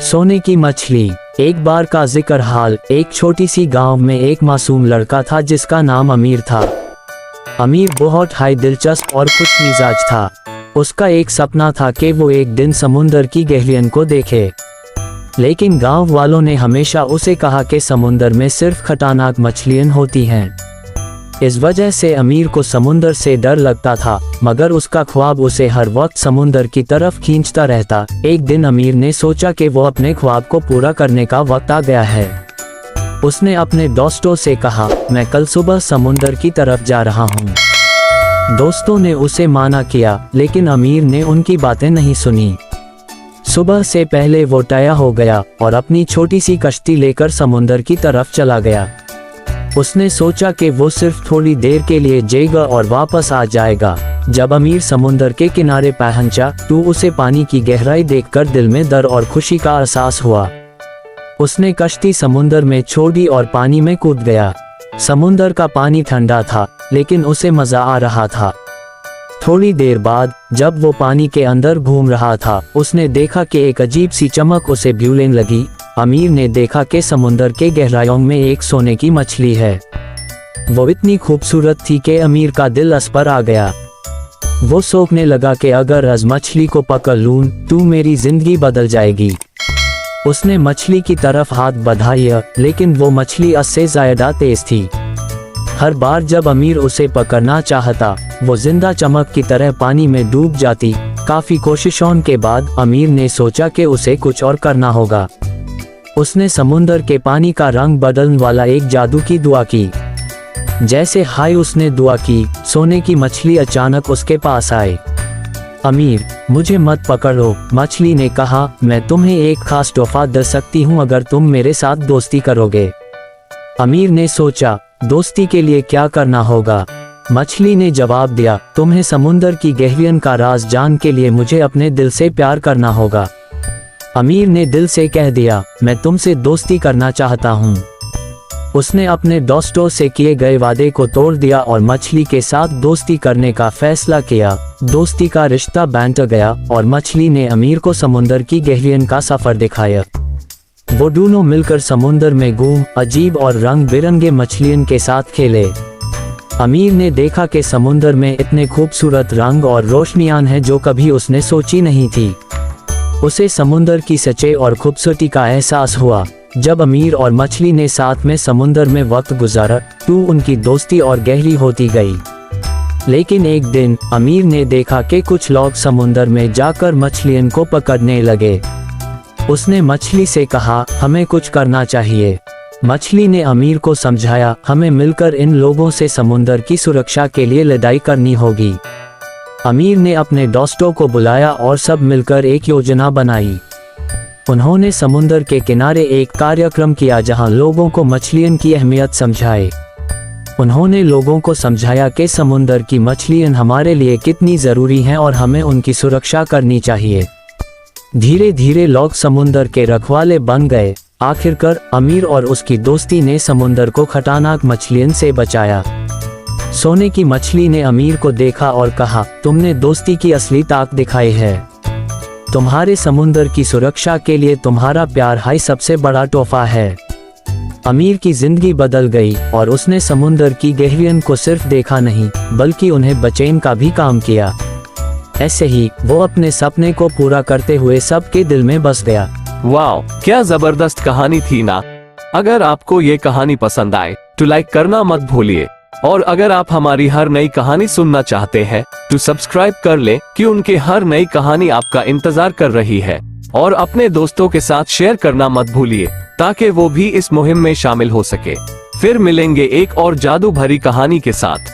सोने की मछली। एक बार का जिक्र हाल, एक छोटी सी गांव में एक मासूम लड़का था जिसका नाम अमीर था। अमीर बहुत हाई दिलचस्प और खुश मिजाज था। उसका एक सपना था कि वो एक दिन समुंदर की गहराइयों को देखे, लेकिन गांव वालों ने हमेशा उसे कहा कि समुंदर में सिर्फ खतरनाक मछलियां होती हैं। इस वजह से अमीर को समुंदर से डर लगता था, मगर उसका ख्वाब उसे हर वक्त समुंदर की तरफ खींचता रहता। एक दिन अमीर ने सोचा कि वो अपने ख्वाब को पूरा करने का वक्त आ गया है। उसने अपने दोस्तों से कहा, मैं कल सुबह समुंदर की तरफ जा रहा हूँ। दोस्तों ने उसे माना किया, लेकिन अमीर ने उनकी बातें नहीं सुनी। सुबह से पहले वो तैयार हो गया और अपनी छोटी सी कश्ती लेकर समुंदर की तरफ चला गया। उसने सोचा कि वो सिर्फ थोड़ी देर के लिए जाएगा और वापस आ जाएगा। जब अमीर समुंदर के किनारे पहुंचा तो उसे पानी की गहराई देखकर दिल में डर और खुशी का एहसास हुआ। उसने कश्ती समुंदर में छोड़ दी और पानी में कूद गया। समुंदर का पानी ठंडा था, लेकिन उसे मजा आ रहा था। थोड़ी देर बाद जब वो पानी के अंदर घूम रहा था, उसने देखा कि एक अजीब सी चमक उसे भूलने लगी। अमीर ने देखा कि समुंदर के गहराइयों में एक सोने की मछली है। वो इतनी खूबसूरत थी कि अमीर का दिल उस पर आ गया। वो सोचने लगा कि अगर इस मछली को पकड़ लूं तो मेरी जिंदगी बदल जाएगी। उसने मछली की तरफ हाथ बढ़ाया, लेकिन वो मछली उससे ज्यादा तेज थी। हर बार जब अमीर उसे पकड़ना चाहता, वो जिंदा चमक की तरह पानी में डूब जाती। काफी कोशिशों के बाद अमीर ने सोचा कि उसे कुछ और करना होगा। उसने समुंदर के पानी का रंग बदलने वाला एक जादू की दुआ की। जैसे हाय उसने दुआ की, सोने की मछली अचानक उसके पास आए। अमीर, मुझे मत पकड़ो, मछली ने कहा। मैं तुम्हें एक खास तोहफा दे सकती हूँ अगर तुम मेरे साथ दोस्ती करोगे। अमीर ने सोचा, दोस्ती के लिए क्या करना होगा। मछली ने जवाब दिया, तुम्हें समुंदर की गहराइयों का राज जान के लिए मुझे अपने दिल से प्यार करना होगा। अमीर ने दिल से कह दिया, मैं तुमसे दोस्ती करना चाहता हूँ। उसने अपने दोस्तों से किए गए वादे को तोड़ दिया और मछली के साथ दोस्ती करने का फैसला किया। दोस्ती का रिश्ता बंट गया और मछली ने अमीर को समुंदर की गहराइयों का सफर दिखाया। वो दोनों मिलकर समुंदर में घूम अजीब और रंग बिरंगे मछलियों के साथ खेले। अमीर ने देखा कि समुंदर में इतने खूबसूरत रंग और रोशनियां हैं जो कभी उसने सोची नहीं थी। उसे समुंदर की सच्चाई और खूबसूरती का एहसास हुआ। जब अमीर और मछली ने साथ में समुंदर में वक्त गुजारा तो उनकी दोस्ती और गहरी होती गई। लेकिन एक दिन अमीर ने देखा कि कुछ लोग समुंदर में जाकर मछलियों को पकड़ने लगे। उसने मछली से कहा, हमें कुछ करना चाहिए। मछली ने अमीर को समझाया, हमें मिलकर इन लोगों से समुंदर की सुरक्षा के लिए लड़ाई करनी होगी। अमीर ने अपने दोस्तों को बुलाया और सब मिलकर एक योजना बनाई। उन्होंने समुंदर के किनारे एक कार्यक्रम किया जहां लोगों को मछलियों की अहमियत समझाए। उन्होंने लोगों को समझाया कि समुंदर की मछलियां हमारे लिए कितनी ज़रूरी हैं और हमें उनकी सुरक्षा करनी चाहिए। धीरे धीरे लोग समुंदर के रखवाले बन गए। आखिरकार अमीर और उसकी दोस्ती ने समुंदर को खतरनाक मछलियों से बचाया। सोने की मछली ने अमीर को देखा और कहा, तुमने दोस्ती की असली ताकत दिखाई है। तुम्हारे समुंदर की सुरक्षा के लिए तुम्हारा प्यार हाई सबसे बड़ा तोहफा है। अमीर की जिंदगी बदल गई और उसने समुंदर की गहराइयों को सिर्फ देखा नहीं, बल्कि उन्हें बचाने का भी काम किया। ऐसे ही वो अपने सपने को पूरा करते हुए सबके दिल में बस गया। वाह, क्या जबरदस्त कहानी थी ना। अगर आपको ये कहानी पसंद आए तो लाइक करना मत भूलिए, और अगर आप हमारी हर नई कहानी सुनना चाहते हैं तो सब्सक्राइब कर लें, कि उनके हर नई कहानी आपका इंतजार कर रही है। और अपने दोस्तों के साथ शेयर करना मत भूलिए ताकि वो भी इस मुहिम में शामिल हो सके। फिर मिलेंगे एक और जादू भरी कहानी के साथ।